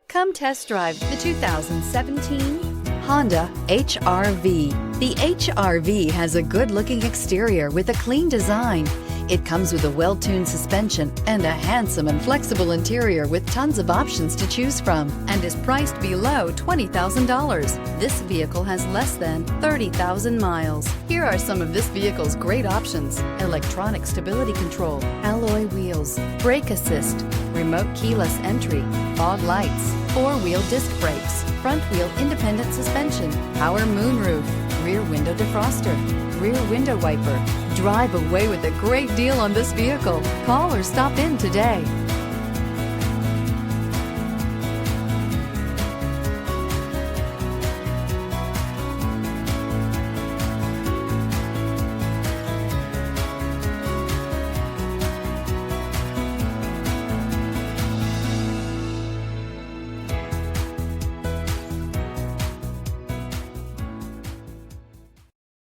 Come test drive the 2017 Honda HR-V. The HR-V has a good-looking exterior with a clean design. It comes with a well-tuned suspension and a handsome and flexible interior with tons of options to choose from, and is priced below $20,000. This vehicle has less than 30,000 miles. Here are some of this vehicle's great options: electronic stability control, alloy wheels, brake assist, remote keyless entry, fog lights, four-wheel disc brakes, front-wheel independent suspension, power moonroof, rear window defroster, rear window wiper. Drive away with a great deal on this vehicle. Call or stop in today.